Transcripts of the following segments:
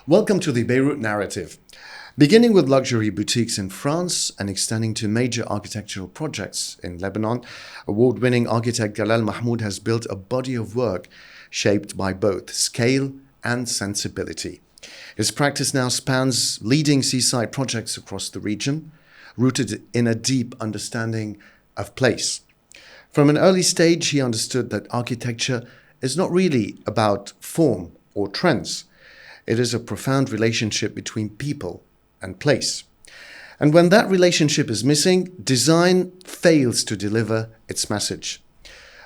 Welcome to the Beirut Narrative. Beginning with luxury boutiques in France and extending to major architectural projects in Lebanon, award-winning architect Galal Mahmoud has built a body of work shaped by both scale and sensibility. His practice now spans leading seaside projects across the region, rooted in a deep understanding of place. From an early stage, he understood that architecture is not really about form or trends. It is a profound relationship between people and place. And when that relationship is missing, design fails to deliver its message.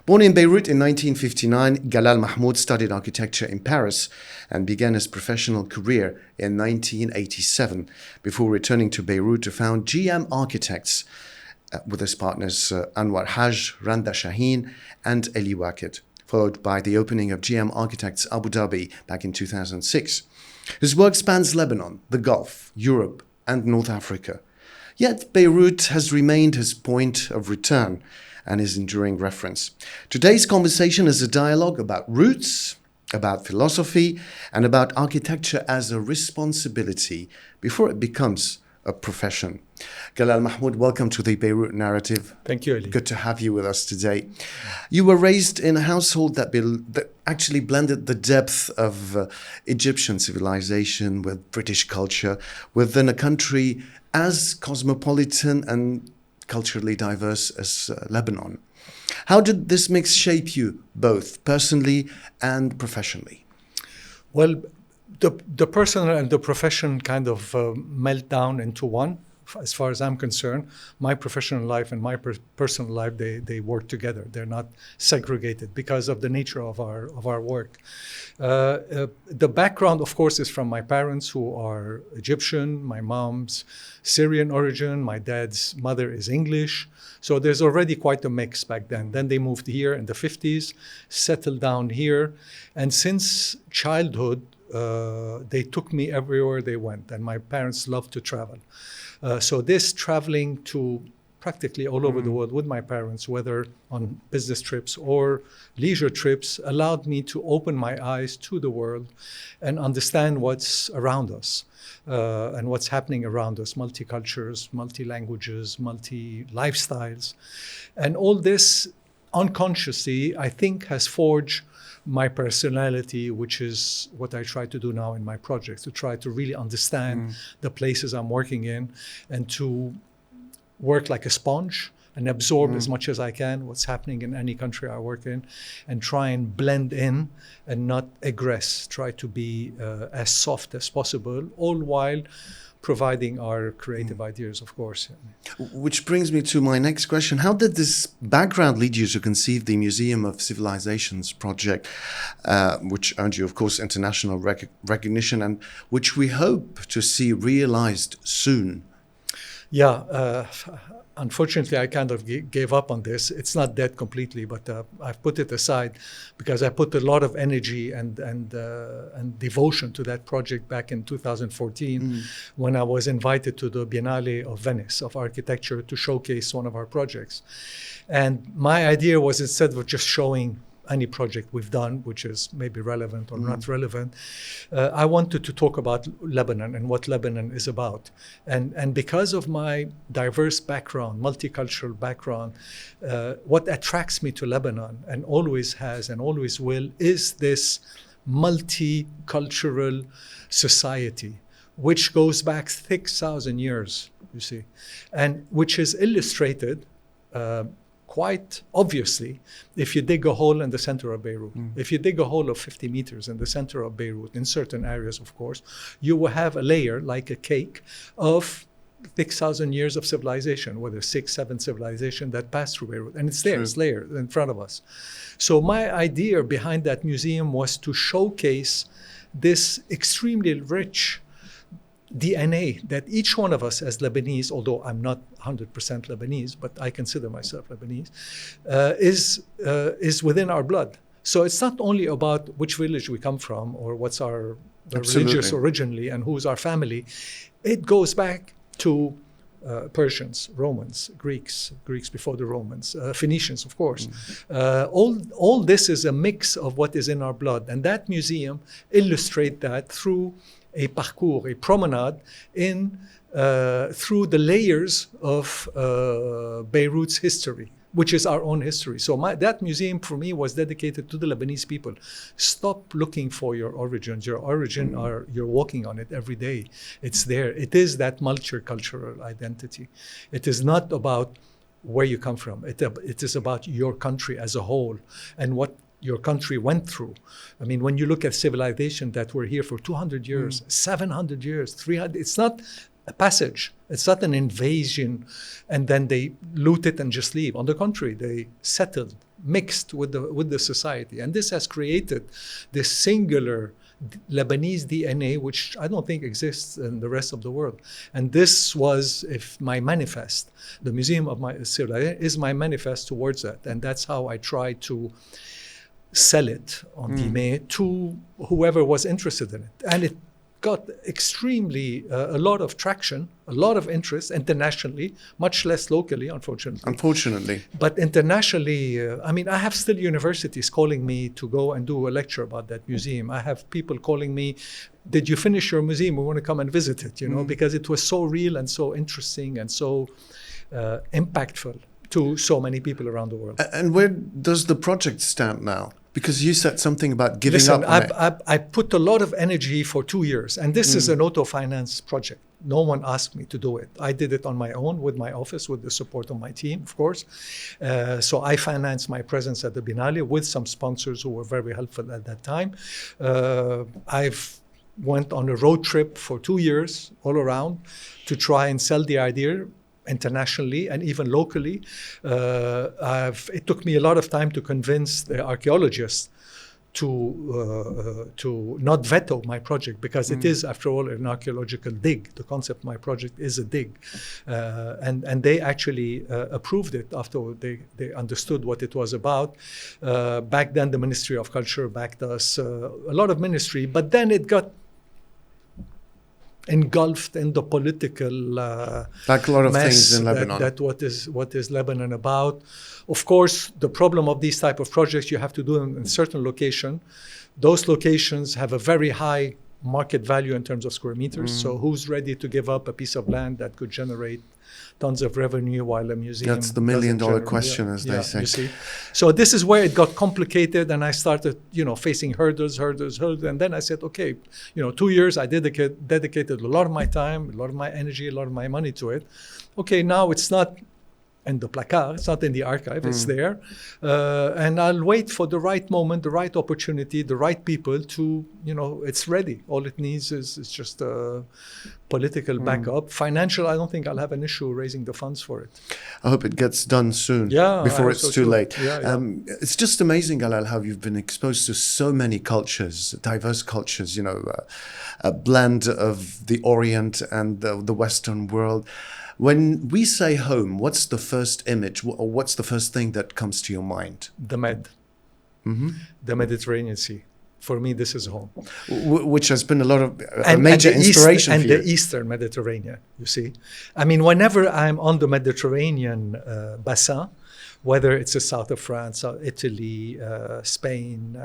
Born in Beirut in 1959, Galal Mahmoud studied architecture in Paris and began his professional career in 1987 before returning to Beirut to found GM Architects with his partners Anwar Haj, Randa Shaheen and Eli Waked, followed by the opening of GM Architects Abu Dhabi back in 2006. His work spans Lebanon, the Gulf, Europe, and North Africa. Yet Beirut has remained his point of return and his enduring reference. Today's conversation is a dialogue about roots, about philosophy, and about architecture as a responsibility before it becomes a profession. Galal Mahmoud, welcome to the Beirut Narrative. Thank you, Ali. Good to have you with us today. You were raised in a household that actually blended the depth of Egyptian civilization with British culture within a country as cosmopolitan and culturally diverse as Lebanon. How did this mix shape you, both personally and professionally? Well, the personal and the profession kind of melt down into one. As far as I'm concerned, my professional life and my personal life, they work together. They're not segregated because of the nature of our work. The background, of course, is from my parents who are Egyptian, my mom's Syrian origin, my dad's mother is English. So there's already quite a mix back then. Then they moved here in the 50s, settled down here. And since childhood, they took me everywhere they went. And my parents loved to travel. So this traveling to practically all over the world with my parents, whether on business trips or leisure trips, allowed me to open my eyes to the world and understand what's around us and what's happening around us, multi-cultures, multi-languages, multi-lifestyles. And all this unconsciously, I think, has forged my personality, which is what I try to do now in my projects, to try to really understand the places I'm working in and to work like a sponge and absorb as much as I can what's happening in any country I work in and try and blend in and not aggress, try to be as soft as possible, all while providing our creative ideas, of course. Which brings me to my next question. How did this background lead you to conceive the Museum of Civilizations project, which earned you, of course, international recognition and which we hope to see realized soon? Yeah, unfortunately, I kind of gave up on this. It's not dead completely, but I've put it aside because I put a lot of energy and devotion to that project back in 2014 when I was invited to the Biennale of Venice of Architecture to showcase one of our projects. And my idea was, instead of just showing any project we've done, which is maybe relevant or not relevant, I wanted to talk about Lebanon and what Lebanon is about. And because of my diverse background, multicultural background, what attracts me to Lebanon and always has and always will is this multicultural society, which goes back 6,000 years, you see, and which is illustrated quite obviously if you dig a hole in the center of Beirut. If you dig a hole of 50 meters in the center of Beirut, in certain areas, of course, you will have a layer like a cake of 6,000 years of civilization, whether 6, 7 civilization that passed through Beirut. And it's there, it's layered in front of us. So my idea behind that museum was to showcase this extremely rich DNA that each one of us as Lebanese, although I'm not 100% Lebanese, but I consider myself Lebanese, is within our blood. So it's not only about which village we come from or what's our religious originally and who's our family. It goes back to Persians, Romans, Greeks before the Romans, Phoenicians, of course. All this is a mix of what is in our blood. And that museum illustrates that through a parcours, a promenade in through the layers of Beirut's history, which is our own history. So that museum for me was dedicated to the Lebanese people. Stop looking for your origins. Your origin you're walking on it every day. It's there. It is that multicultural identity. It is not about where you come from. It is about your country as a whole and what your country went through. I mean, when you look at civilization that were here for 200 years, 700 years, 300, it's not a passage. It's not an invasion and then they loot it and just leave. On the contrary, they settled, mixed with the society. And this has created this singular Lebanese DNA, which I don't think exists in the rest of the world. And this was my manifest. The Museum of my Civilization is my manifest towards that. And that's how I try to sell it on guillemets to whoever was interested in it. And it got extremely a lot of traction, a lot of interest internationally, much less locally, unfortunately. But internationally, I mean, I have still universities calling me to go and do a lecture about that museum. I have people calling me, did you finish your museum? We want to come and visit it, you know, because it was so real and so interesting and so impactful to so many people around the world. And where does the project stand now? Because you said something about giving up on it. I put a lot of energy for 2 years, and this is an auto-finance project. No one asked me to do it. I did it on my own with my office, with the support of my team, of course. So I financed my presence at the Biennale with some sponsors who were very helpful at that time. I've went on a road trip for 2 years all around to try and sell the idea internationally and even locally. It took me a lot of time to convince the archaeologists to not veto my project, because it is, after all, an archaeological dig. The concept of my project is a dig. And they actually approved it after they understood what it was about. Back then, the Ministry of Culture backed us, a lot of ministry, but then it got engulfed in the political like a lot of mess things in Lebanon. That what is Lebanon about. Of course, the problem of these type of projects, you have to do them in certain location. Those locations have a very high market value in terms of square meters. So who's ready to give up a piece of land that could generate tons of revenue while a museum? That's the $1 million question, as they say. You see. So this is where it got complicated, and I started, facing hurdles. And then I said, okay, 2 years I dedicated a lot of my time, a lot of my energy, a lot of my money to it. Okay, now it's not in the placard, it's not in the archive, it's there. And I'll wait for the right moment, the right opportunity, the right people to, it's ready. All it needs is just a political backup. Financial, I don't think I'll have an issue raising the funds for it. I hope it gets done soon, before it's too late. It's just amazing, Galal, how you've been exposed to so many cultures, diverse cultures, a blend of the Orient and the Western world. When we say home, what's the first image, or what's the first thing that comes to your mind? The Med, the Mediterranean Sea. For me, this is home. Which has been a lot of major inspiration for you. And the Eastern Mediterranean, you see. I mean, whenever I'm on the Mediterranean bassin, whether it's the south of France, Italy, Spain,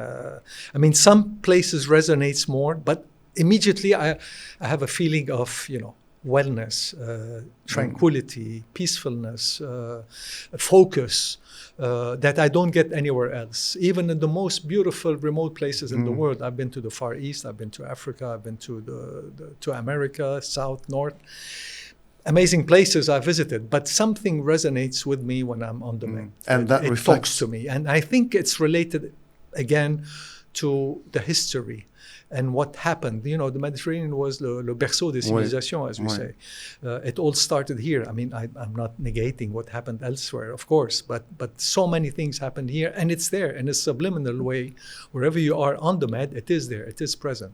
some places resonates more, but immediately I have a feeling of, wellness, tranquility, peacefulness, focus that I don't get anywhere else. Even in the most beautiful remote places in the world. I've been to the Far East, I've been to Africa, I've been to America, South, North. Amazing places I visited, but something resonates with me when I'm on the Med. And that it talks to me. And I think it's related, again, to the history and what happened. The Mediterranean was le berceau des civilisations, as we say. It all started here. I'm not negating what happened elsewhere, of course, but so many things happened here, and it's there in a subliminal way. Wherever you are on the Med, it is there. It is present.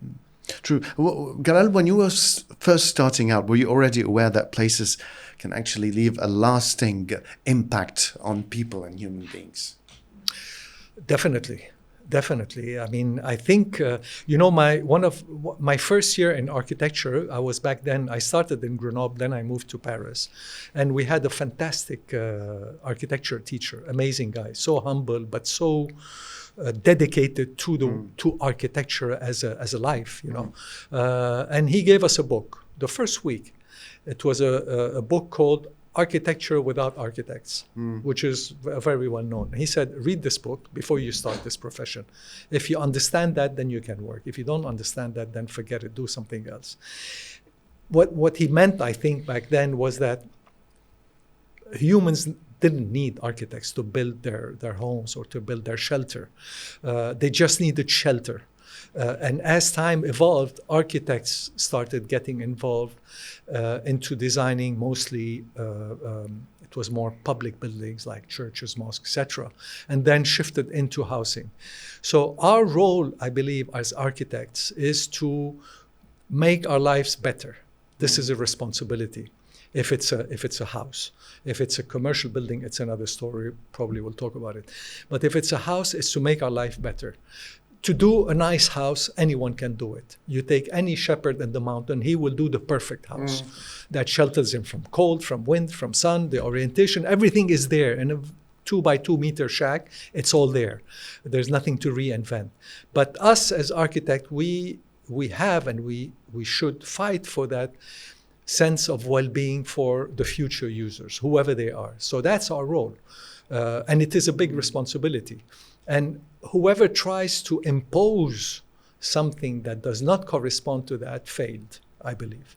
True. Well, Galal, when you were first starting out, were you already aware that places can actually leave a lasting impact on people and human beings? Definitely. Definitely. I mean, I think my first year in architecture. I was back then. I started in Grenoble, then I moved to Paris, and we had a fantastic architecture teacher, amazing guy, so humble but so dedicated to architecture as a life, and he gave us a book the first week. It was a book called Architecture Without Architects, which is very well known. He said, read this book before you start this profession. If you understand that, then you can work. If you don't understand that, then forget it, do something else. What he meant, I think, back then was that humans didn't need architects to build their homes or to build their shelter. They just needed shelter. And as time evolved, architects started getting involved into designing mostly, it was more public buildings like churches, mosques, etc., and then shifted into housing. So our role, I believe, as architects is to make our lives better. This is a responsibility. If it's a house. If it's a commercial building, it's another story. Probably we'll talk about it. But if it's a house, it's to make our life better. To do a nice house, anyone can do it. You take any shepherd in the mountain, he will do the perfect house that shelters him from cold, from wind, from sun, the orientation, everything is there. In a 2 by 2 meter shack, it's all there. There's nothing to reinvent. But us as architects, we have and we should fight for that sense of well-being for the future users, whoever they are. So that's our role. And it is a big responsibility. And whoever tries to impose something that does not correspond to that failed, I believe.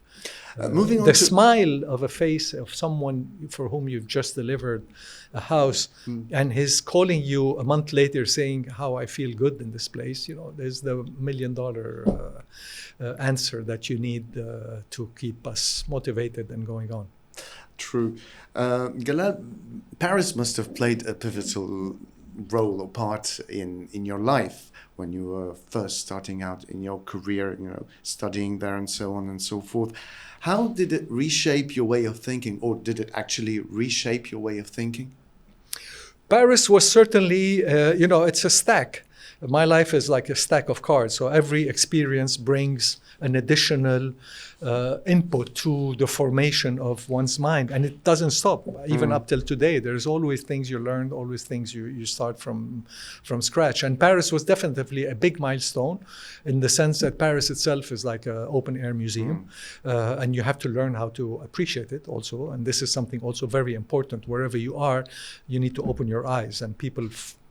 Moving on the to smile of a face of someone for whom you've just delivered a house and he's calling you a month later saying how I feel good in this place, there's the $1 million answer that you need to keep us motivated and going on. True. Galal, Paris must have played a pivotal role or part in your life when you were first starting out in your career, studying there and so on and so forth. How did it reshape your way of thinking, or did it actually reshape your way of thinking? Paris was certainly, it's a stack. My life is like a stack of cards. So every experience brings an additional input to the formation of one's mind. And it doesn't stop, even up till today. There's always things you learn, always things you start from scratch. And Paris was definitely a big milestone in the sense that Paris itself is like an open-air museum. And you have to learn how to appreciate it also. And this is something also very important. Wherever you are, you need to open your eyes. And people,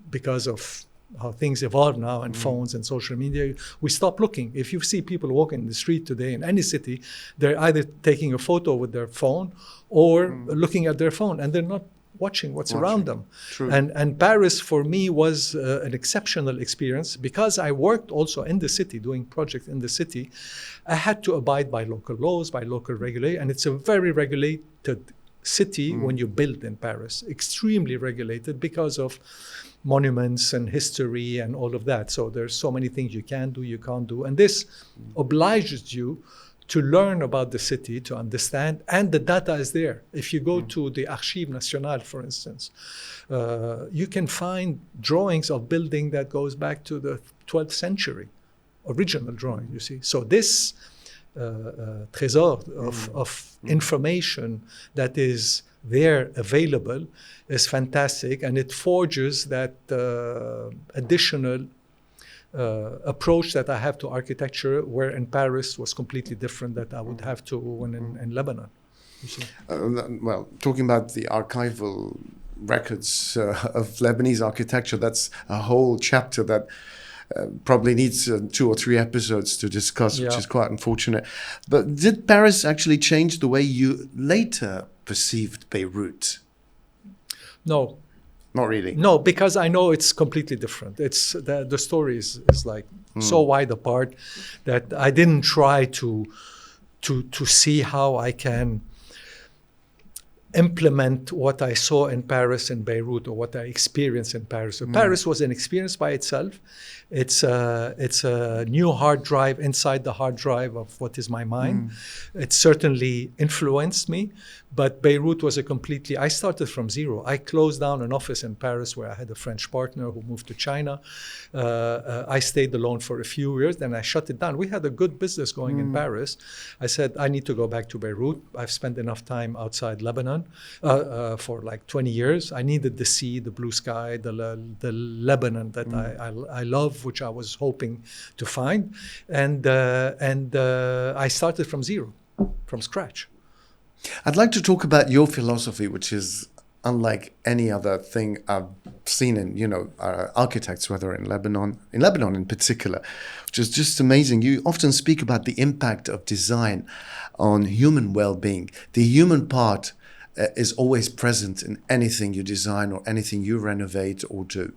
because of how things evolve now and phones and social media, we stop looking. If you see people walking in the street today in any city, they're either taking a photo with their phone or looking at their phone, and they're not watching what's around them. True. And Paris for me was an exceptional experience because I worked also in the city, doing projects in the city. I had to abide by local laws, by local regulation, and it's a very regulated city when you build in Paris, extremely regulated because of monuments and history and all of that. So there's so many things you can do, you can't do. And this obliges you to learn about the city, to understand, and the data is there. If you go to the Archives Nationales, for instance, you can find drawings of building that goes back to the 12th century, original drawing, you see. So this trésor of information that is there available is fantastic, and it forges that additional approach that I have to architecture, where in Paris was completely different that I would have to when in Lebanon. You see. Well, talking about the archival records of Lebanese architecture, that's a whole chapter that probably needs 2 or 3 episodes to discuss, which is quite unfortunate. But did Paris actually change the way you later perceived Beirut? No. Not really? No, because I know it's completely different. It's the story is like so wide apart that I didn't try to see how I can implement what I saw in Paris and Beirut, or what I experienced in Paris. So Paris was an experience by itself. It's a new hard drive inside the hard drive of what is my mind. It certainly influenced me, but Beirut was I started from zero. I closed down an office in Paris where I had a French partner who moved to China. I stayed alone for a few years, then I shut it down. We had a good business going in Paris. I said, I need to go back to Beirut. I've spent enough time outside Lebanon for like 20 years. I needed the sea, the blue sky, the Lebanon that I love, which I was hoping to find. And I started from zero, from scratch. I'd like to talk about your philosophy, which is unlike any other thing I've seen in, architects, whether in Lebanon in particular, which is just amazing. You often speak about the impact of design on human well-being. The human part is always present in anything you design or anything you renovate or do.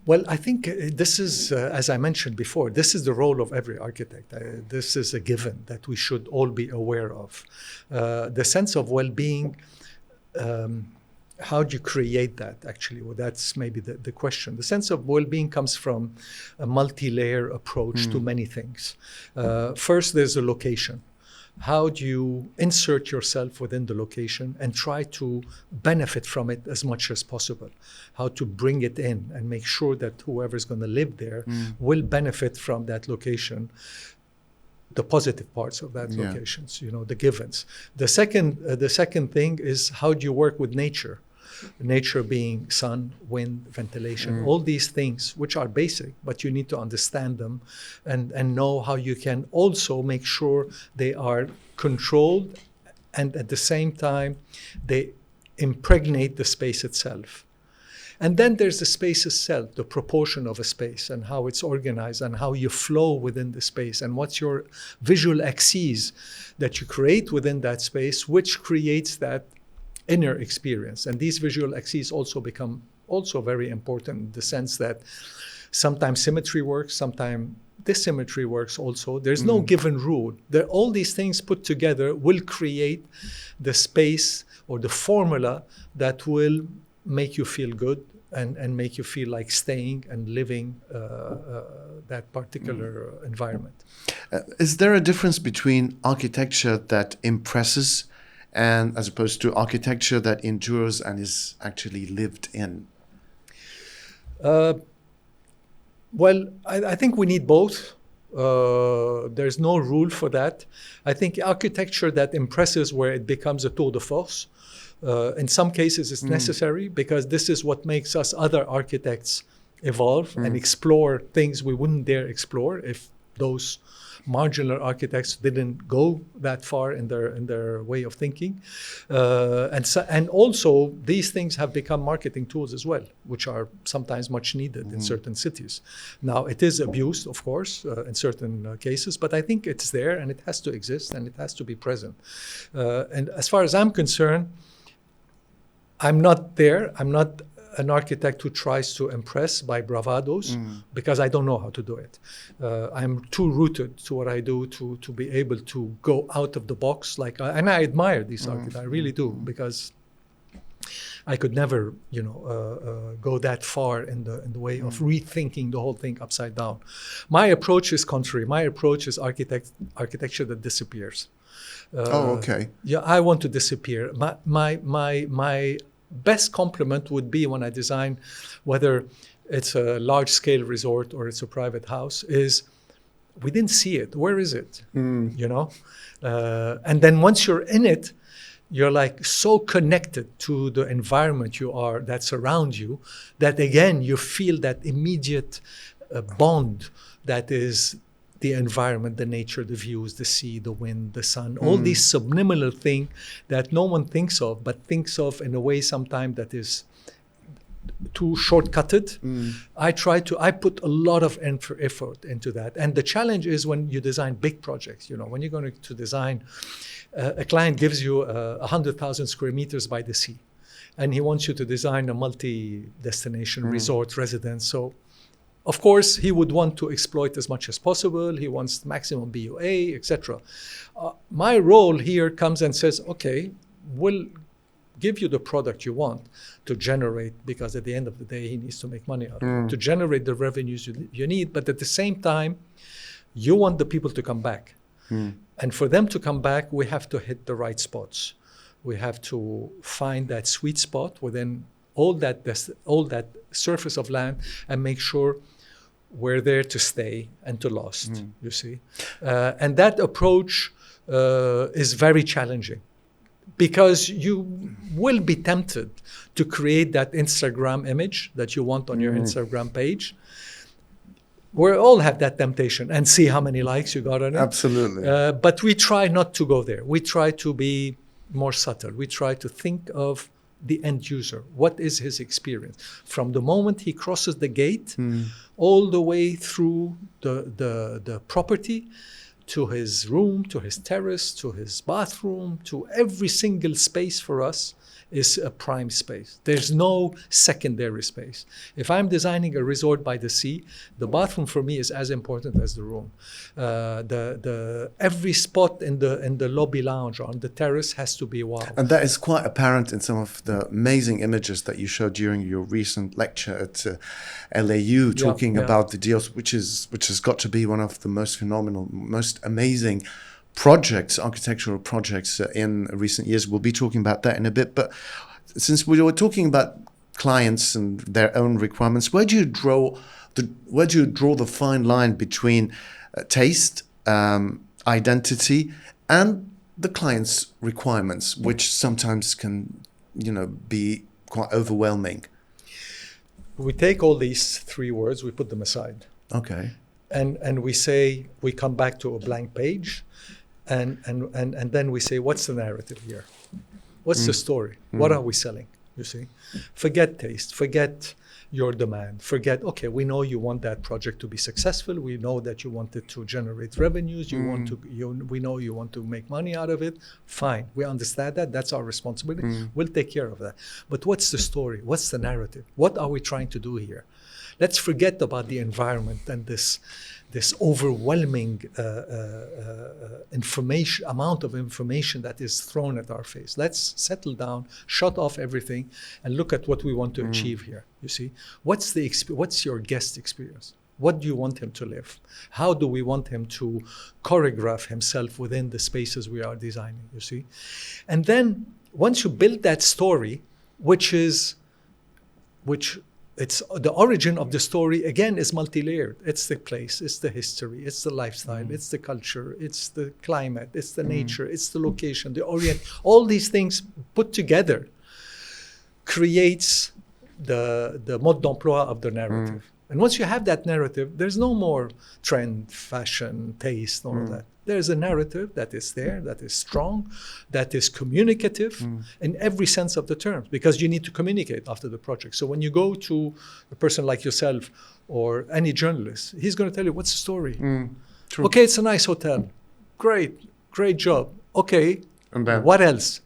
Well, I think this is, as I mentioned before, this is the role of every architect. This is a given that we should all be aware of. The sense of well-being, how do you create that, actually? Well, that's maybe the question. The sense of well-being comes from a multi-layer approach to many things. First, there's a location. How do you insert yourself within the location and try to benefit from it as much as possible? How to bring it in and make sure that whoever's going to live there will benefit from that location, the positive parts of that locations, the givens. The second thing is, how do you work with nature? Nature being sun, wind, ventilation, all these things which are basic, but you need to understand them and know how you can also make sure they are controlled, and at the same time they impregnate the space itself. And then there's the space itself, the proportion of a space and how it's organized and how you flow within the space and what's your visual axes that you create within that space, which creates that inner experience. And these visual axes also become very important in the sense that sometimes symmetry works, sometimes dissymmetry works also. There's no given rule. All these things put together will create the space or the formula that will make you feel good and make you feel like staying and living that particular environment. Is there a difference between architecture that impresses and as opposed to architecture that endures and is actually lived in? Well, I think we need both. There's no rule for that. I think architecture that impresses, where it becomes a tour de force, in some cases it's necessary, because this is what makes us other architects evolve and explore things we wouldn't dare explore if those marginal architects didn't go that far in their way of thinking, and also these things have become marketing tools as well, which are sometimes much needed in certain cities. Now it is abused, of course, in certain cases, but I think it's there and it has to exist and it has to be present. And as far as I'm concerned, I'm not there. I'm not an architect who tries to impress by bravados, because I don't know how to do it. I'm too rooted to what I do to be able to go out of the box. And I admire these architects, I really do, because I could never, go that far in the way of rethinking the whole thing upside down. My approach is contrary. My approach is architecture that disappears. Okay. Yeah, I want to disappear. My best compliment would be when I design, whether it's a large-scale resort or it's a private house, is we didn't see it. Where is it? And then once you're in it, you're like so connected to the environment that's around you, that again, you feel that immediate bond that is the environment, the nature, the views, the sea, the wind, the sun, all these subliminal things that no one thinks of, but thinks of in a way sometimes that is too shortcutted. I put a lot of effort into that. And the challenge is when you design big projects, when you're going to design, a client gives you 100,000 square meters by the sea, and he wants you to design a multi-destination resort residence. So of course, he would want to exploit as much as possible. He wants maximum BOA, etc. My role here comes and says, okay, will give you the product you want to generate, because at the end of the day, he needs to make money out of it, to generate the revenues you need. But at the same time, you want the people to come back. And for them to come back, we have to hit the right spots. We have to find that sweet spot within all that surface of land and make sure we're there to stay and to last, you see. And that approach is very challenging, because you will be tempted to create that Instagram image that you want on your Instagram page. We all have that temptation, and see how many likes you got on it. Absolutely. But we try not to go there. We try to be more subtle. We try to think of the end user. What is his experience? From the moment he crosses the gate, all the way through the property, to his room, to his terrace, to his bathroom, to every single space for us is a prime space. There's no secondary space. If I'm designing a resort by the sea, the bathroom for me is as important as the room. Every spot in the lobby lounge or on the terrace has to be wow. And that is quite apparent in some of the amazing images that you showed during your recent lecture at LAU, talking about the deals, which has got to be one of the most phenomenal, most amazing projects, architectural projects in recent years. We'll be talking about that in a bit. But since we were talking about clients and their own requirements, where do you draw the fine line between taste, identity, and the client's requirements, which sometimes can, be quite overwhelming? We take all these three words, we put them aside. Okay. And we say, we come back to a blank page, and then we say, what's the narrative here? What's the story? What are we selling? You see? Forget taste, forget your demand, forget, okay, we know you want that project to be successful. We know that you want it to generate revenues. We know you want to make money out of it. Fine, we understand that. That's our responsibility. We'll take care of that. But what's the story? What's the narrative? What are we trying to do here? Let's forget about the environment and this overwhelming amount of information that is thrown at our face. Let's settle down, shut off everything, and look at what we want to achieve here. You see, what's your guest experience? What do you want him to live? How do we want him to choreograph himself within the spaces we are designing? You see, and then once you build that story, it's the origin of the story, again, is multi-layered. It's the place, it's the history, it's the lifestyle, it's the culture, it's the climate, it's the nature, it's the location, the orient. All these things put together creates the mode d'emploi of the narrative. And once you have that narrative, there's no more trend, fashion, taste, all of that. There's a narrative that is there, that is strong, that is communicative in every sense of the term, because you need to communicate after the project. So when you go to a person like yourself or any journalist, he's going to tell you, what's the story? True. Okay, it's a nice hotel. Great job. Okay, and then what else?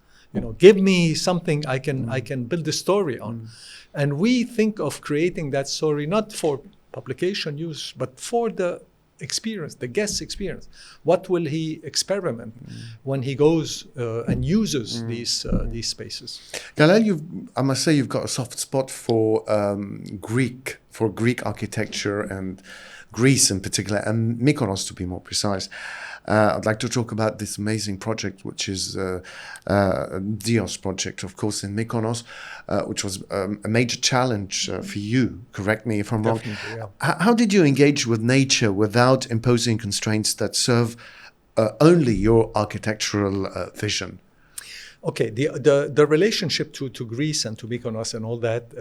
Give me something I can build a story on. And we think of creating that story not for publication use, but for the experience, the guest's experience. What will he experiment when he goes and uses these spaces? Galal, I must say you've got a soft spot for Greek architecture, and Greece in particular, and Mykonos to be more precise. I'd like to talk about this amazing project, which is Dios project, of course, in Mykonos, which was a major challenge for you. Correct me if I'm wrong. Yeah. How did you engage with nature without imposing constraints that serve only your architectural vision? Okay, the relationship to Greece and to Mykonos and all that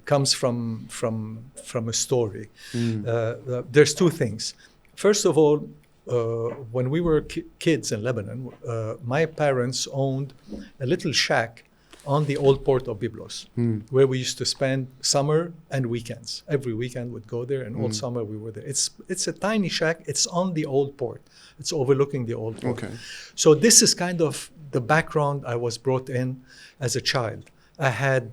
comes from a story. There's two things. First of all, when we were kids in Lebanon, my parents owned a little shack on the old port of Byblos, where we used to spend summer and weekends. Every weekend we'd go there, and all summer we were there. It's a tiny shack. It's on the old port. It's overlooking the old port. Okay. So this is kind of the background I was brought in as a child. I had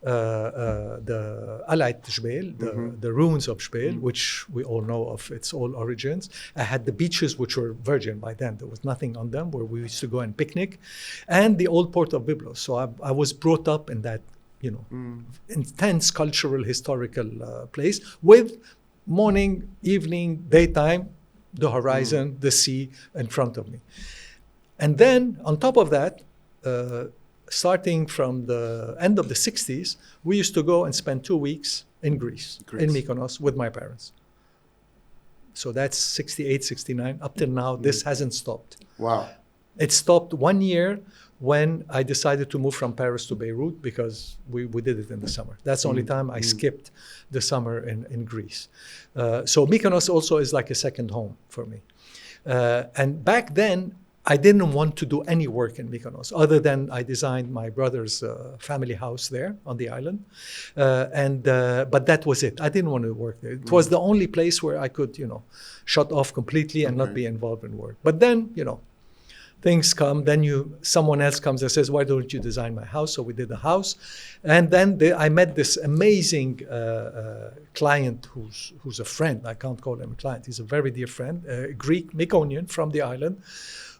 the Alayt Jbel, the ruins of Jbel, which we all know of its all origins. I had the beaches, which were virgin by then. There was nothing on them, where we used to go and picnic, and the old port of Byblos. So I was brought up in that, intense cultural, historical place, with morning, evening, daytime, the horizon, the sea in front of me. And then on top of that, starting from the end of the 60s, we used to go and spend 2 weeks in Greece, in Mykonos, with my parents. So that's 68, 69. Up till now, this hasn't stopped. Wow. It stopped 1 year when I decided to move from Paris to Beirut, because we did it in the summer. That's the only time I skipped the summer in Greece. So Mykonos also is like a second home for me. And back then, I didn't want to do any work in Mykonos, other than I designed my brother's family house there on the island. But that was it. I didn't want to work there. It was the only place where I could, shut off completely and not be involved in work. But then, things come, then someone else comes and says, why don't you design my house? So we did the house. And then I met this amazing client who's a friend. I can't call him a client. He's a very dear friend, a Greek Myconian from the island,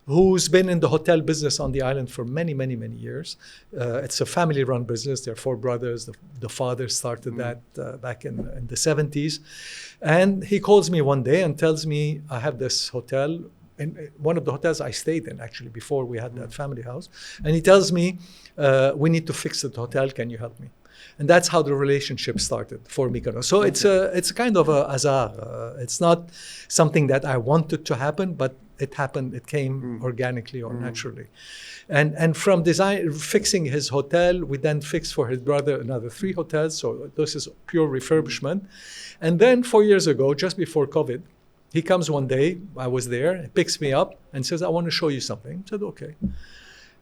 who's been in the hotel business on the island for many, many, many years. It's a family-run business. There are 4 brothers. The father started that back in the 70s. And he calls me one day and tells me, I have this hotel, in one of the hotels I stayed in, actually, before we had that family house. And he tells me, we need to fix the hotel. Can you help me? And that's how the relationship started for Mykonos. So it's a kind of a hazard. It's not something that I wanted to happen, but it happened. It came organically or naturally. And from fixing his hotel, we then fixed for his brother another 3 hotels. So this is pure refurbishment. And then 4 years ago, just before COVID, he comes one day, I was there, he picks me up and says, I want to show you something. I said, okay.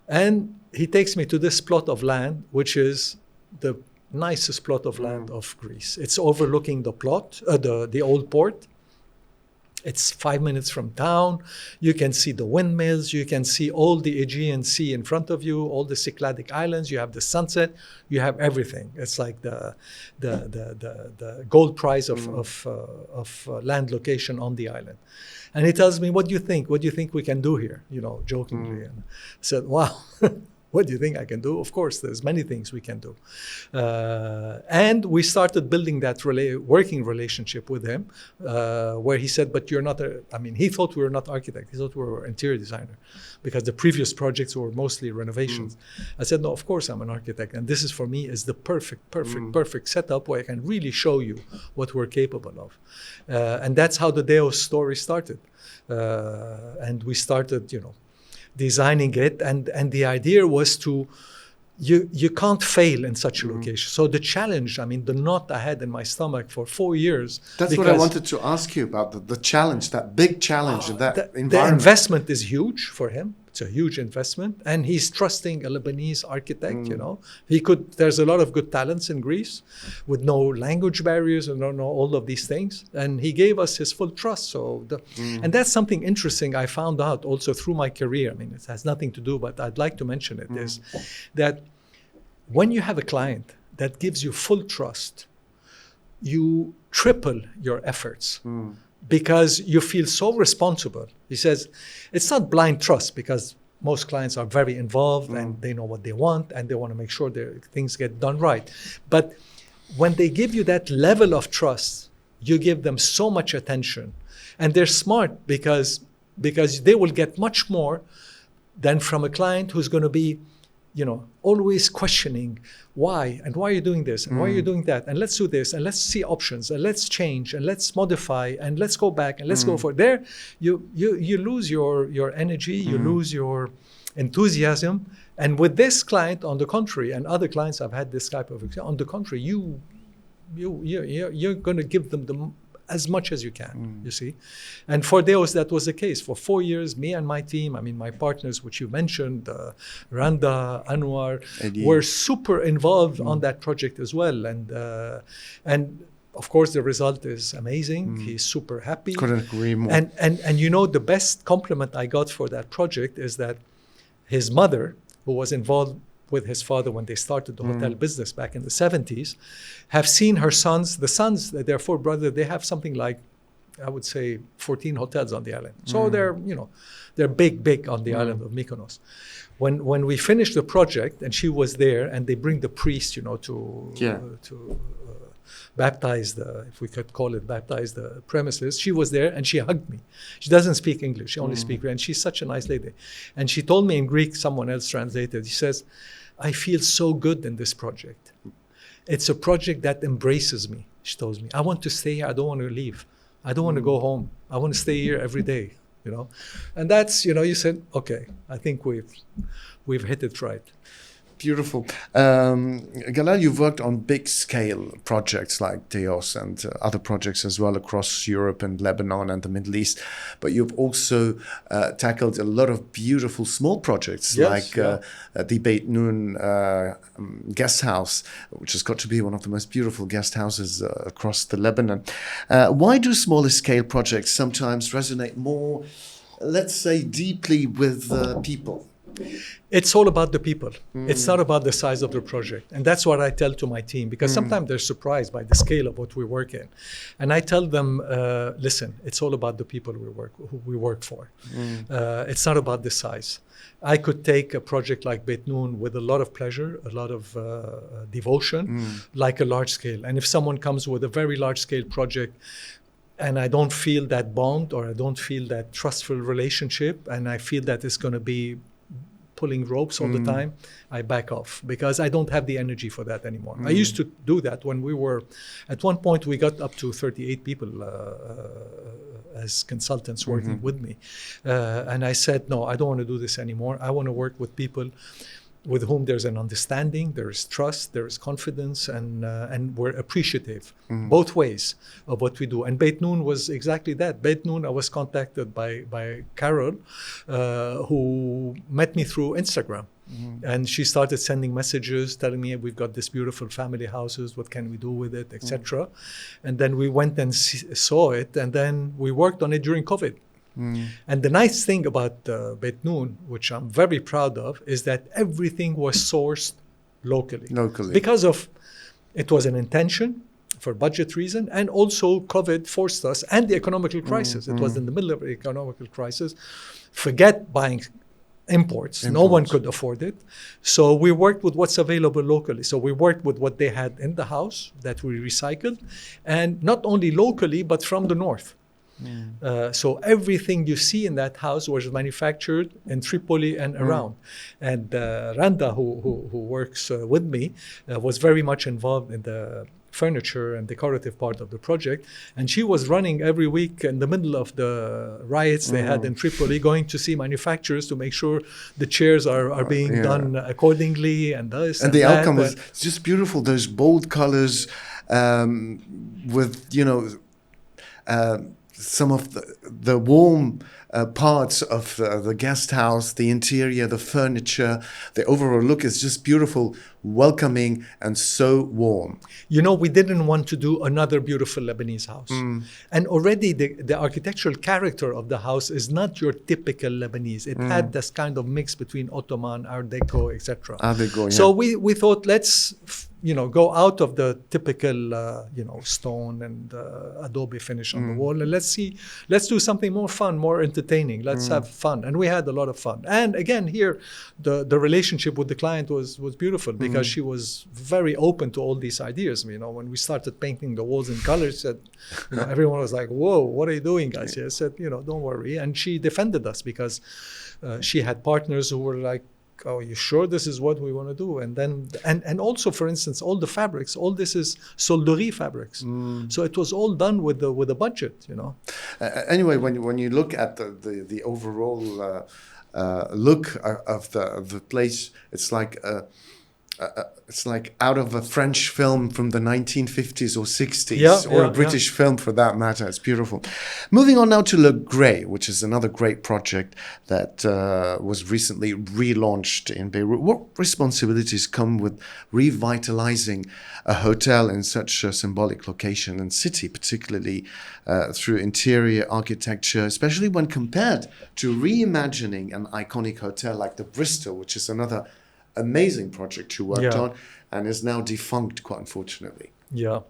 And he takes me to this plot of land, which is the nicest plot of land of Greece. It's overlooking the old port. It's 5 minutes from town. You can see the windmills. You can see all the Aegean Sea in front of you, all the Cycladic islands. You have the sunset. You have everything. It's like the gold prize of land location on the island. And he tells me, what do you think? What do you think we can do here? Jokingly. And I said, wow. What do you think I can do? Of course, there's many things we can do. And we started building that working relationship with him, where he said, but you're not he thought we were not architects. He thought we were interior designer, because the previous projects were mostly renovations. I said, no, of course I'm an architect. And this is, for me, is the perfect setup where I can really show you what we're capable of. And that's how the Deos story started. And we started, designing it, and the idea was to, you can't fail in such a location. So the challenge, the knot I had in my stomach for 4 years. That's what I wanted to ask you about, the challenge, that big challenge of that environment. The investment is huge for him. It's a huge investment, and he's trusting a Lebanese architect. There's a lot of good talents in Greece with no language barriers and no all of these things, and he gave us his full trust. So and that's something interesting I found out also through my career. It has nothing to do, but I'd like to mention it, is that when you have a client that gives you full trust, you triple your efforts. Because you feel so responsible. He says, it's not blind trust, because most clients are very involved and they know what they want and they want to make sure their things get done right. But when they give you that level of trust, you give them so much attention. And they're smart because they will get much more than from a client who's going to be, always questioning why, and why are you doing this, and why are you doing that, and let's do this, and let's see options, and let's change, and let's modify, and let's go back, and let's go for there. You lose your energy, you lose your enthusiasm. And with this client, on the contrary, and other clients I've had this type of experience, on the contrary, you're going to give them as much as you can, you see. And for Deos, that was the case. For 4 years, me and my team, my partners, which you mentioned, Randa, Anwar, were super involved on that project as well. And of course, the result is amazing. He's super happy. Couldn't agree more. And the best compliment I got for that project is that his mother, who was involved with his father when they started the hotel business back in the 70s, have seen her sons, their 4 brothers, they have something like, I would say, 14 hotels on the island. So they're big on the island of Mykonos. When we finished the project and she was there, and they bring the priest, to baptize if we could call it baptize the premises, she was there and she hugged me. She doesn't speak English, she only speaks Greek, and she's such a nice lady. And she told me in Greek, someone else translated, she says, I feel so good in this project. It's a project that embraces me, she tells me. I want to stay here, I don't want to leave. I don't want to go home. I want to stay here every day, And that's, you said, okay, I think we've hit it right. Beautiful. Galal, you've worked on big scale projects like Teos and other projects as well across Europe and Lebanon and the Middle East. But you've also tackled a lot of beautiful small projects the Beit Noon guest house, which has got to be one of the most beautiful guest houses across the Lebanon. Why do smaller scale projects sometimes resonate more, let's say, deeply with people? It's all about the people. It's not about the size of the project. And that's what I tell to my team, because sometimes they're surprised by the scale of what we work in. And I tell them, listen, it's all about the people who we work for. It's not about the size. I could take a project like Beit Noon with a lot of pleasure, a lot of devotion, like a large scale. And if someone comes with a very large scale project, and I don't feel that bond, or I don't feel that trustful relationship, and I feel that it's going to be pulling ropes all the time, I back off, because I don't have the energy for that anymore. I used to do that when we were, at one point we got up to 38 people as consultants working with me. And I said, no, I don't want to do this anymore. I want to work with people with whom there's an understanding, there is trust, there is confidence, and we're appreciative both ways of what we do. And Beit Noon was exactly that. Beit Noon, I was contacted by Carol, who met me through Instagram. And she started sending messages telling me, we've got this beautiful family houses, what can we do with it, etc. And then we went and saw it, and then we worked on it during COVID. And the nice thing about Beit Noon, which I'm very proud of, is that everything was sourced locally. Because of, it was an intention for budget reason, and also COVID forced us, and the economical crisis. It was in the middle of the economical crisis. Forget buying imports. No one could afford it. So we worked with what's available locally. So we worked with what they had in the house that we recycled, and not only locally, but from the north. So everything you see in that house was manufactured in Tripoli and around. And Randa, who works with me, was very much involved in the furniture and decorative part of the project. And she was running every week in the middle of the riots they had in Tripoli, going to see manufacturers to make sure the chairs are being done accordingly, and this and the outcome was just beautiful. Those bold colors with, some of the warm parts of the guest house, the interior, the furniture, the overall look is just beautiful, welcoming, and so warm. We didn't want to do another beautiful Lebanese house. And already the architectural character of the house is not your typical Lebanese. It had this kind of mix between Ottoman, Art Deco, etc. Art Deco, So we thought, let's go out of the typical, stone and adobe finish on the wall, and let's do something more fun, more entertaining. Let's have fun. And we had a lot of fun. And again, here, the relationship with the client was beautiful, because she was very open to all these ideas. When we started painting the walls in colors, said, everyone was like, whoa, what are you doing, guys? I said, don't worry. And she defended us, because she had partners who were like, oh, you sure this is what we want to do? And then, and also, for instance, all the fabrics, all this is solderie fabrics. So it was all done with a budget, Anyway, when you look at the overall look of the place, it's like out of a French film from the 1950s or 60s, or a British film for that matter. It's beautiful. Moving on now to Le Gray, which is another great project that was recently relaunched in Beirut. What responsibilities come with revitalizing a hotel in such a symbolic location and city, particularly through interior architecture, especially when compared to reimagining an iconic hotel like the Bristol, which is another amazing project you worked Yeah. on and is now defunct, quite unfortunately. Yeah.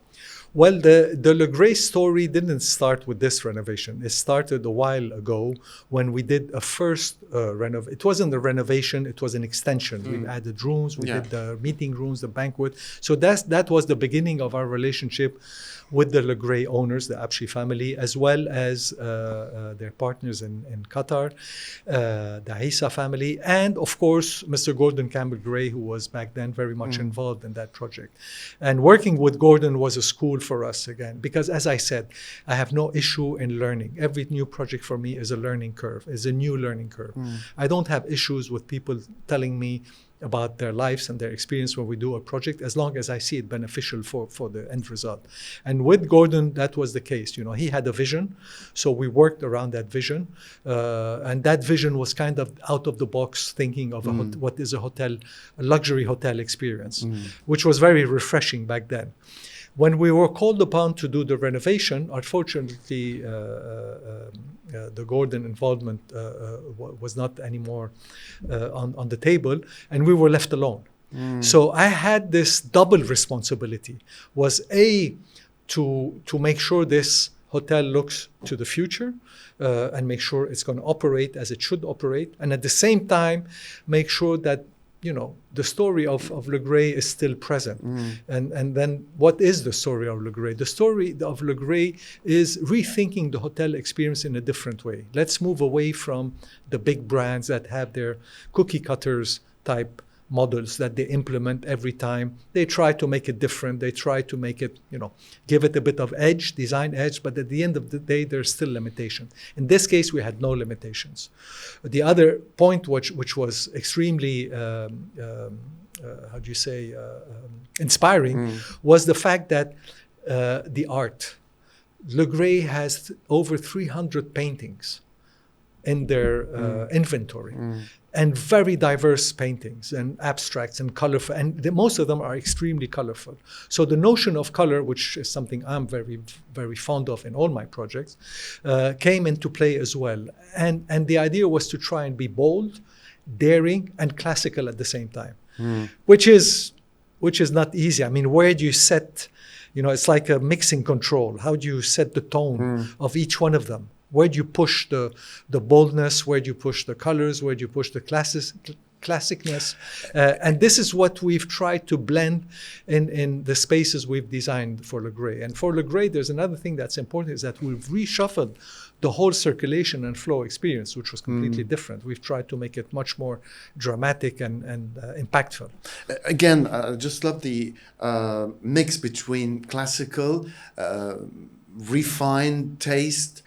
Well, the Le Gray story didn't start with this renovation. It started a while ago when we did a first It wasn't a renovation, it was an extension. We added rooms, we Yeah. did the meeting rooms, the banquet. So that was the beginning of our relationship with the Le Gray owners, the Abshi family, as well as their partners in Qatar, the Isa family, and of course, Mr. Gordon Campbell Gray, who was back then very much involved in that project. And working with Gordon was a school for us again, because as I said, I have no issue in learning. Every new project for me is a learning curve, is a new learning curve. I don't have issues with people telling me about their lives and their experience when we do a project, as long as I see it beneficial for the end result. And with Gordon, that was the case. You know, he had a vision, so we worked around that vision, and that vision was kind of out of the box thinking of what is a luxury hotel experience, which was very refreshing back then. When we were called upon to do the renovation, unfortunately, the Gordon involvement was not anymore on the table, and we were left alone. So I had this double responsibility: was to make sure this hotel looks to the future and make sure it's going to operate as it should operate, and at the same time make sure that the story of Le Gray is still present. And then what is the story of Le Gray? The story of Le Gray is rethinking the hotel experience in a different way. Let's move away from the big brands that have their cookie cutters type models that they implement every time. They try to make it different. They try to make it, give it a bit of edge, design edge, but at the end of the day, there's still limitation. In this case, we had no limitations. The other point which was extremely, inspiring, was the fact that the art. Le Gray has over 300 paintings in their inventory. And very diverse paintings and abstracts and colorful, and most of them are extremely colorful. So the notion of color, which is something I'm very, very fond of in all my projects, came into play as well. And the idea was to try and be bold, daring, and classical at the same time, which is not easy. I mean, where do you set? It's like a mixing control. How do you set the tone of each one of them? Where do you push the boldness? Where do you push the colors? Where do you push the classicness? And this is what we've tried to blend in the spaces we've designed for Le Gray. And for Le Gray, there's another thing that's important, is that we've reshuffled the whole circulation and flow experience, which was completely different. We've tried to make it much more dramatic and impactful. Again, I just love the mix between classical, refined taste,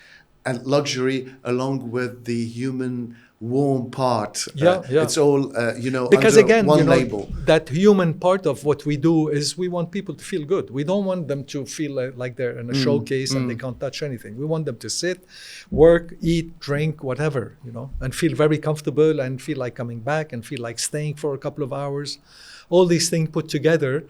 and luxury, along with the human warm part. It's all, because under again, one label. That human part of what we do is we want people to feel good. We don't want them to feel like they're in a showcase and they can't touch anything. We want them to sit, work, eat, drink, whatever, and feel very comfortable and feel like coming back and feel like staying for a couple of hours. All these things put together,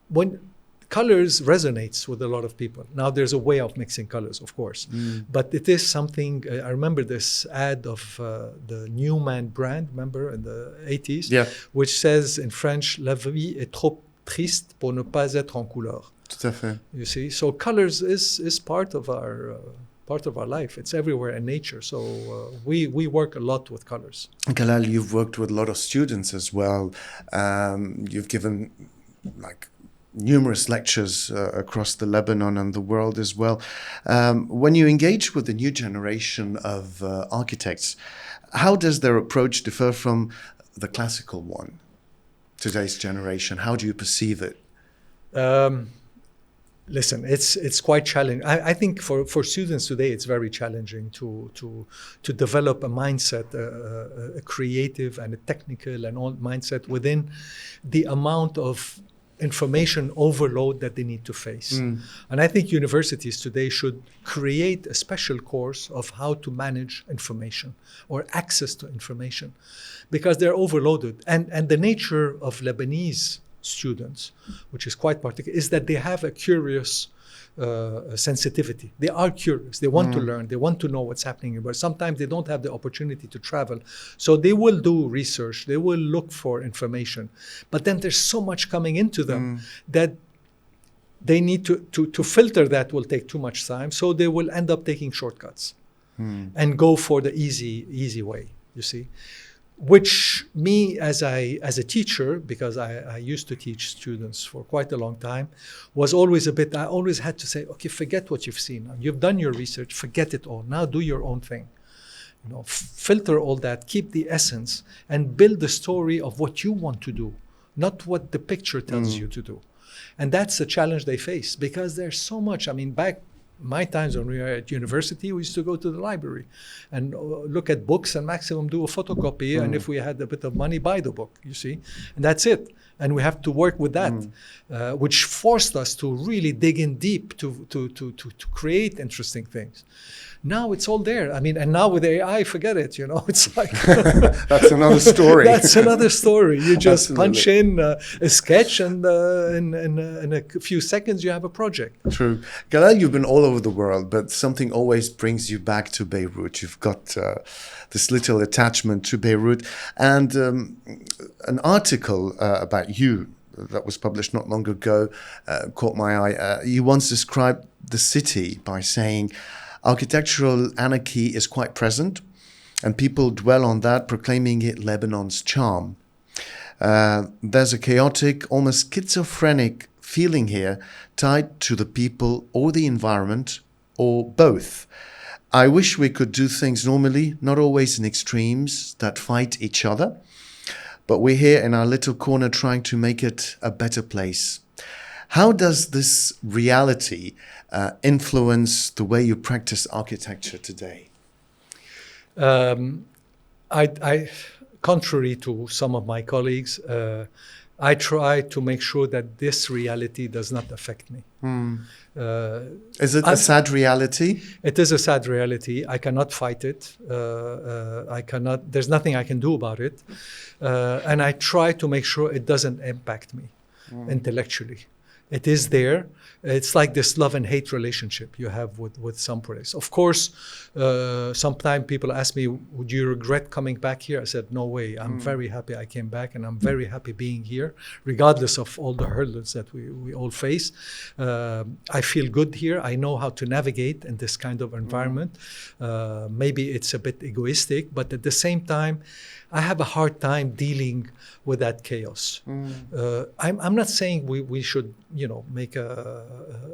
when colors resonates with a lot of people. Now, there's a way of mixing colors, of course, but it is something. I remember this ad of the Newman brand, remember, in the 80s, which says in French, "La vie est trop triste pour ne pas être en couleur." Tout à fait. You see, so colors is part of our life. It's everywhere in nature. So we work a lot with colors. Galal, you've worked with a lot of students as well. You've given numerous lectures across the Lebanon and the world as well. When you engage with the new generation of architects, how does their approach differ from the classical one, today's generation? How do you perceive it? Listen, it's quite challenging. I think for students today, it's very challenging to develop a mindset, a creative and a technical and all mindset within the amount of information overload that they need to face. And I think universities today should create a special course of how to manage information or access to information, because they're overloaded. And the nature of Lebanese students, which is quite particular, is that they have a curious sensitivity. They are curious. They want to learn. They want to know what's happening. But sometimes they don't have the opportunity to travel. So they will do research. They will look for information. But then there's so much coming into them that they need to filter. That will take too much time. So they will end up taking shortcuts and go for the easy way, you see. Which me as a teacher, because I used to teach students for quite a long time, was always I always had to say, okay, forget what you've seen. You've done your research, forget it all. Now do your own thing. You know, filter all that, keep the essence, and build the story of what you want to do, not what the picture tells you to do. And that's the challenge they face, because there's so much. I mean, back my times when we were at university, we used to go to the library and look at books and maximum do a photocopy. And if we had a bit of money, buy the book, you see. And that's it. And we have to work with that, which forced us to really dig in deep to create interesting things. Now it's all there. I mean, and now with AI, forget it. You know, it's like that's another story. That's another story. You just Absolutely. punch in a sketch, and in a few seconds you have a project. True. Galal, you've been all over the world, but something always brings you back to Beirut. You've got this little attachment to Beirut, and an article about you that was published not long ago caught my eye. You once described the city by saying, architectural anarchy is quite present, and people dwell on that, proclaiming it Lebanon's charm. There's a chaotic, almost schizophrenic feeling here, tied to the people or the environment, or both. I wish we could do things normally, not always in extremes that fight each other, but we're here in our little corner trying to make it a better place. How does this reality influence the way you practice architecture today? I, contrary to some of my colleagues, I try to make sure that this reality does not affect me. Is it a sad reality? It is a sad reality. I cannot fight it. I cannot. There's nothing I can do about it, and I try to make sure it doesn't impact me intellectually. It is there. It's like this love and hate relationship you have with some place. Of course, sometimes people ask me, would you regret coming back here? I said, no way. I'm very happy I came back, and I'm very happy being here, regardless of all the hurdles that we all face. I feel good here. I know how to navigate in this kind of environment. Maybe it's a bit egoistic, but at the same time, I have a hard time dealing with that chaos. I'm not saying we should, make a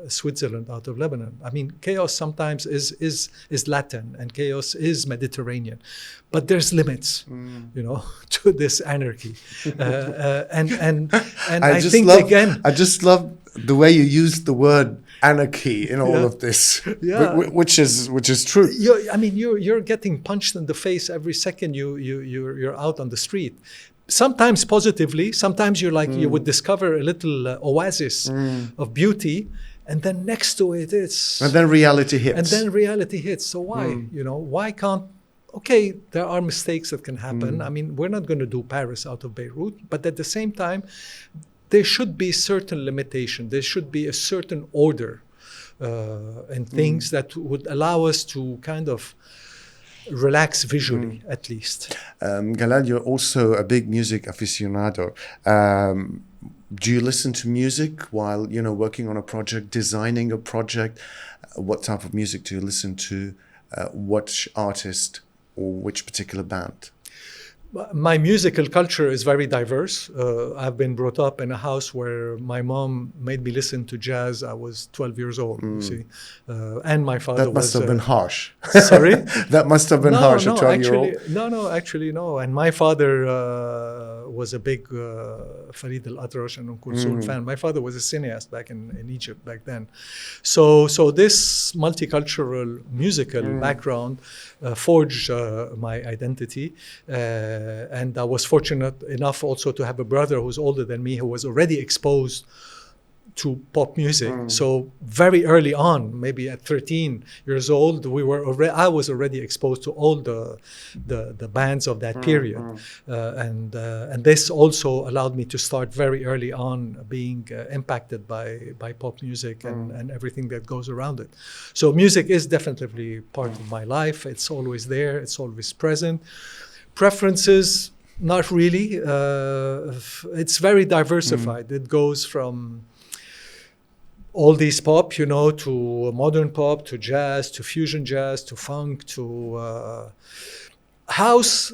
Switzerland out of Lebanon. I mean, chaos sometimes is Latin, and chaos is Mediterranean, but there's limits, to this anarchy. And I just love the way you use the word anarchy in all of this, which is true. You're getting punched in the face every second you're out on the street. Sometimes positively, sometimes you would discover a little oasis of beauty, and then next to it and then reality hits. So why? Why can't? Okay, there are mistakes that can happen. I mean, we're not going to do Paris out of Beirut, but at the same time, there should be certain limitation. There should be a certain order and things that would allow us to kind of relax visually, at least. Galal, you're also a big music aficionado. Do you listen to music while working on a project, designing a project? What type of music do you listen to? Which artist or which particular band? My musical culture is very diverse. I've been brought up in a house where my mom made me listen to jazz. I was 12 years old, you see. And my father That must have been harsh. Sorry? That must have been harsh, a 12-year-old. Actually, no. And my father was a big Farid al-Atrash and Kulsoon fan. My father was a cineast back in Egypt back then. So this multicultural musical background forged my identity. And I was fortunate enough also to have a brother who's older than me, who was already exposed to pop music. So very early on, maybe at 13 years old, I was already exposed to all the bands of that period, and this also allowed me to start very early on being impacted by pop music and everything that goes around it. So music is definitely part of my life. It's always there. It's always present. Preferences, not really. It's very diversified. It goes from oldies pop, to modern pop, to jazz, to fusion jazz, to funk, to house.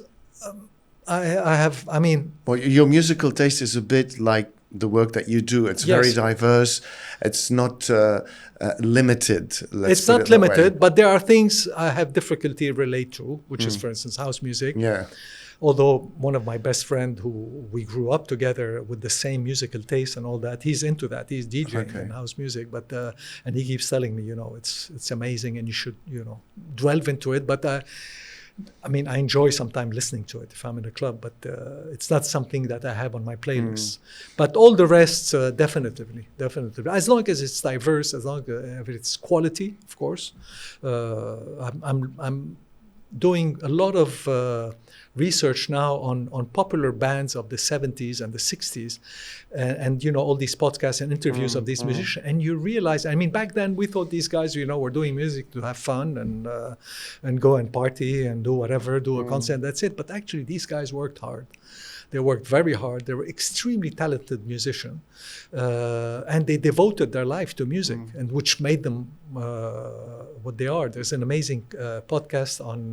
Well, your musical taste is a bit like the work that you do. It's very diverse. It's not limited. It's not limited, but there are things I have difficulty relate to, which is, for instance, house music. Yeah. Although one of my best friend who we grew up together with the same musical taste and all that, he's into that. He's DJing in house music, but and he keeps telling me, it's amazing and you should, delve into it. But I enjoy sometimes listening to it if I'm in a club, but it's not something that I have on my playlist. But all the rest, definitely. As long as it's diverse, as long as it's quality, of course. I'm doing a lot of research now on popular bands of the 70s and the 60s and all these podcasts and interviews of these musicians, and you realize, back then we thought these guys were doing music to have fun and go and party and do whatever, do a concert, that's it. But actually these guys worked hard. They worked very hard. They were extremely talented musicians, and they devoted their life to music, and which made them what they are. There's an amazing podcast on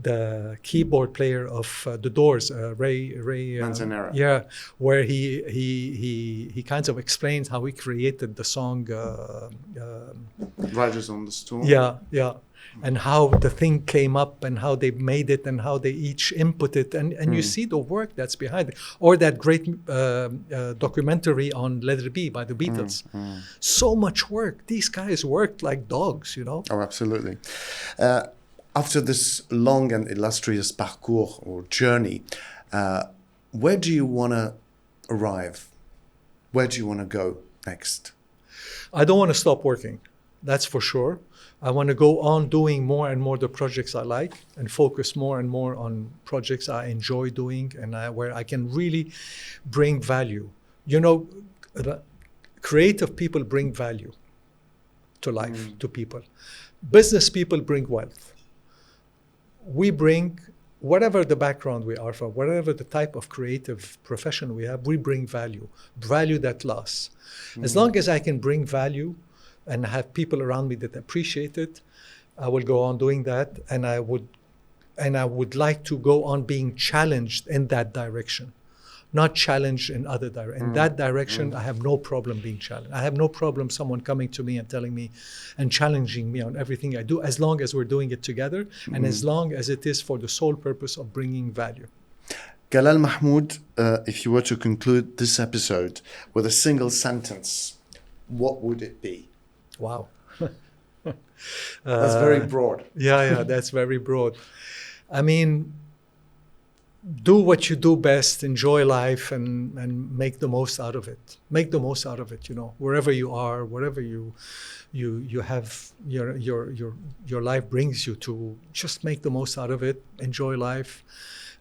the keyboard player of the Doors, Ray Manzanera. Yeah, where he kind of explains how he created the song Riders on the Storm. Yeah. And how the thing came up and how they made it and how they each input it. And you see the work that's behind it. Or that great documentary on Let It Be by the Beatles. So much work. These guys worked like dogs, Oh, absolutely. After this long and illustrious parcours or journey, where do you want to arrive? Where do you want to go next? I don't want to stop working. That's for sure. I want to go on doing more and more the projects I like and focus more and more on projects I enjoy doing and where I can really bring value. Creative people bring value to life, to people. Business people bring wealth. We bring, whatever the background we are from, whatever the type of creative profession we have, we bring value that lasts. As long as I can bring value and have people around me that appreciate it, I will go on doing that, and I would like to go on being challenged in that direction, not challenged in other direction. In that direction, I have no problem being challenged. I have no problem someone coming to me and telling me and challenging me on everything I do, as long as we're doing it together and as long as it is for the sole purpose of bringing value. Galal Mahmoud, if you were to conclude this episode with a single sentence, what would it be? Wow. That's very broad. Yeah, that's very broad. Do what you do best, enjoy life, and make the most out of it. Make the most out of it, wherever you are, wherever you have your life brings you to. Just make the most out of it. Enjoy life.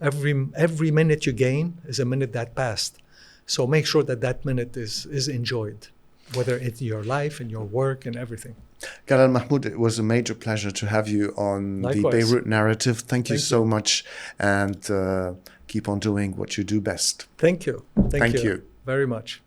Every minute you gain is a minute that passed. So make sure that minute is enjoyed, whether it's your life and your work and everything. Galal Mahmoud, it was a major pleasure to have you on the Beirut Narrative. Thank you so much, and keep on doing what you do best. Thank you. Thank you very much.